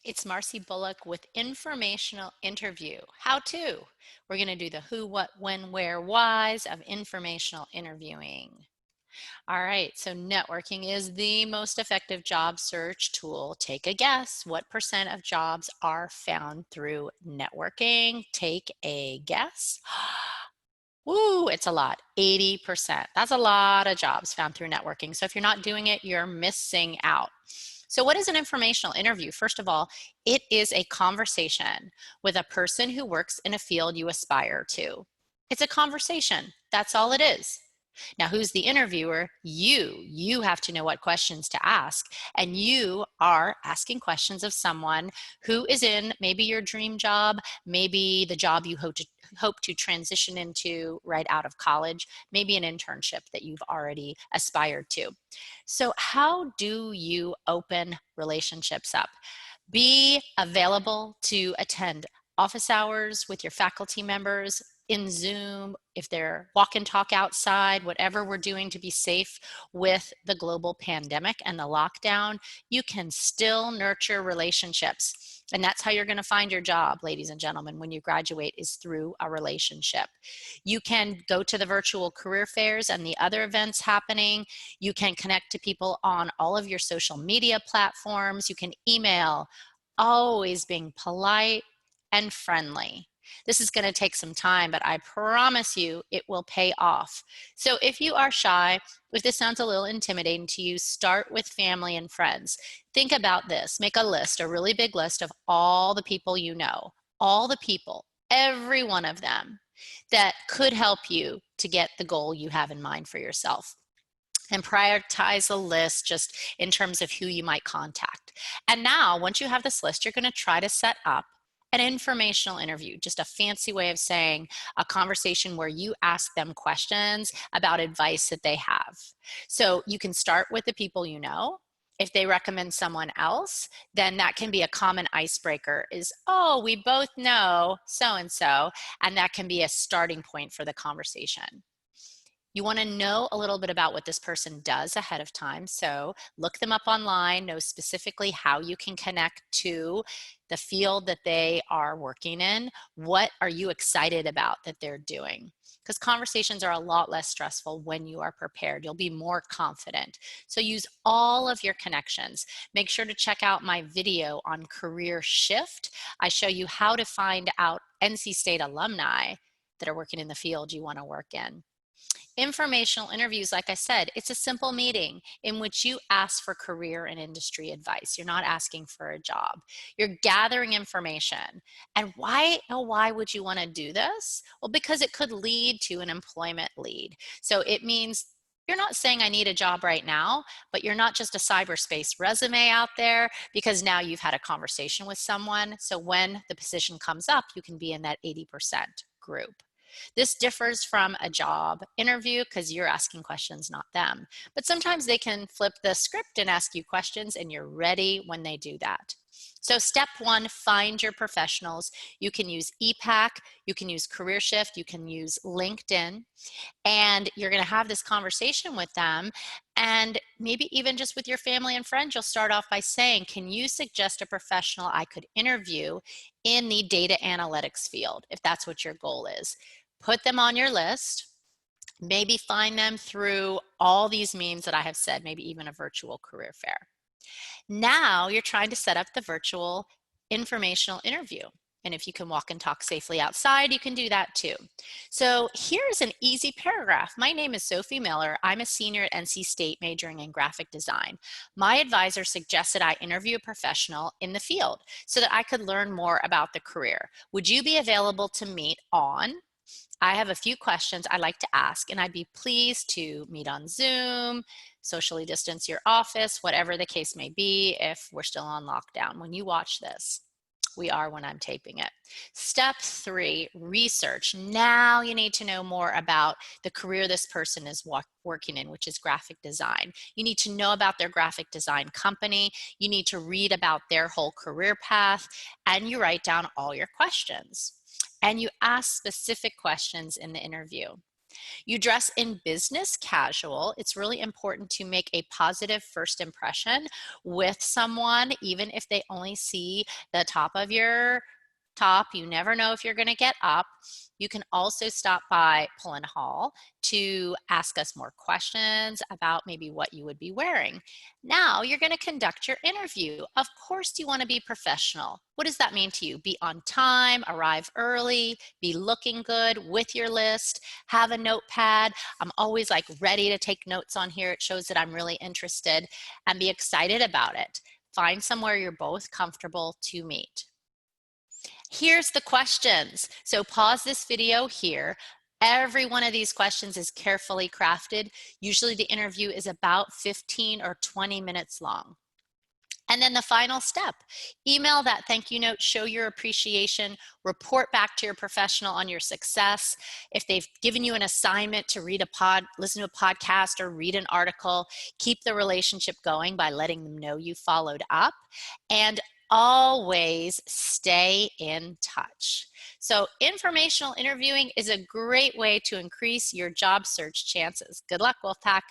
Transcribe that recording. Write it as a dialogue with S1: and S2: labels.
S1: It's Marcy Bullock with Informational Interview. How to. We're going to do the who, what, when, where, whys of informational interviewing. All right, so networking is the most effective job search tool. Take a guess. What percent of jobs are found through networking? Take a guess. Woo, it's a lot, 80%. That's a lot of jobs found through networking. So if you're not doing it, you're missing out. So what is an informational interview? First of all, it is a conversation with a person who works in a field you aspire to. It's a conversation. That's all it is. Now, who's the interviewer? You. You have to know what questions to ask. And you are asking questions of someone who is in maybe your dream job, maybe the job you hope to transition into right out of college, maybe an internship that you've already aspired to. So how do you open relationships up? Be available to attend office hours with your faculty members, in Zoom, if they're walk and talk outside, whatever we're doing to be safe with the global pandemic and the lockdown, you can still nurture relationships. And that's how you're going to find your job, ladies and gentlemen, when you graduate, is through a relationship. You can go to the virtual career fairs and the other events happening. You can connect to people on all of your social media platforms. You can email, always being polite and friendly. This is going to take some time, but I promise you it will pay off. So if you are shy, if this sounds a little intimidating to you, start with family and friends. Think about this. Make a list, a really big list of all the people you know, all the people, every one of them that could help you to get the goal you have in mind for yourself. And prioritize a list just in terms of who you might contact. And now, once you have this list, you're going to try to set up an informational interview, just a fancy way of saying a conversation where you ask them questions about advice that they have. So you can start with the people you know. If they recommend someone else, then that can be a common icebreaker is, oh, we both know so-and-so, and that can be a starting point for the conversation. You want to know a little bit about what this person does ahead of time. So look them up online, know specifically how you can connect to the field that they are working in. What are you excited about that they're doing? Because conversations are a lot less stressful when you are prepared. You'll be more confident. So use all of your connections. Make sure to check out my video on career shift. I show you how to find out NC State alumni that are working in the field you want to work in. Informational interviews, like I said, it's a simple meeting in which you ask for career and industry advice. You're not asking for a job. You're gathering information. And why would you want to do this? Well, because it could lead to an employment lead. So it means you're not saying I need a job right now, but you're not just a cyberspace resume out there because now you've had a conversation with someone. So when the position comes up, you can be in that 80% group. This differs from a job interview because you're asking questions, not them. But sometimes they can flip the script and ask you questions and you're ready when they do that. So step one, find your professionals. You can use ePAC, you can use CareerShift, you can use LinkedIn, and you're going to have this conversation with them. And maybe even just with your family and friends, you'll start off by saying, can you suggest a professional I could interview in the data analytics field, if that's what your goal is? Put them on your list. Maybe find them through all these means that I have said, maybe even a virtual career fair. Now you're trying to set up the virtual informational interview. And if you can walk and talk safely outside, you can do that too. So here's an easy paragraph. My name is Sophie Miller. I'm a senior at NC State majoring in graphic design. My advisor suggested I interview a professional in the field so that I could learn more about the career. Would you be available to meet on? I have a few questions I'd like to ask, and I'd be pleased to meet on Zoom, socially distance your office, whatever the case may be if we're still on lockdown. When you watch this, we are when I'm taping it. Step three, research. Now you need to know more about the career this person is working in, which is graphic design. You need to know about their graphic design company. You need to read about their whole career path, and you write down all your questions. And you ask specific questions in the interview. You dress in business casual. It's really important to make a positive first impression with someone, even if they only see the top of your top. You never know if you're going to get up. You can also stop by Pull and Haul to ask us more questions about maybe what you would be wearing. Now you're going to conduct your interview. Of course you want to be professional. What does that mean to you? Be on time, arrive early, be looking good with your list, have a notepad. I'm always like ready to take notes on here. It shows that I'm really interested, and be excited about it. Find somewhere you're both comfortable to meet. Here's the questions. So pause this video here. Every one of these questions is carefully crafted. Usually the interview is about 15 or 20 minutes long. And then the final step, email that thank you note, show your appreciation, report back to your professional on your success. If they've given you an assignment to listen to a podcast or read an article, keep the relationship going by letting them know you followed up. And always stay in touch. So informational interviewing is a great way to increase your job search chances. Good luck, Wolfpack.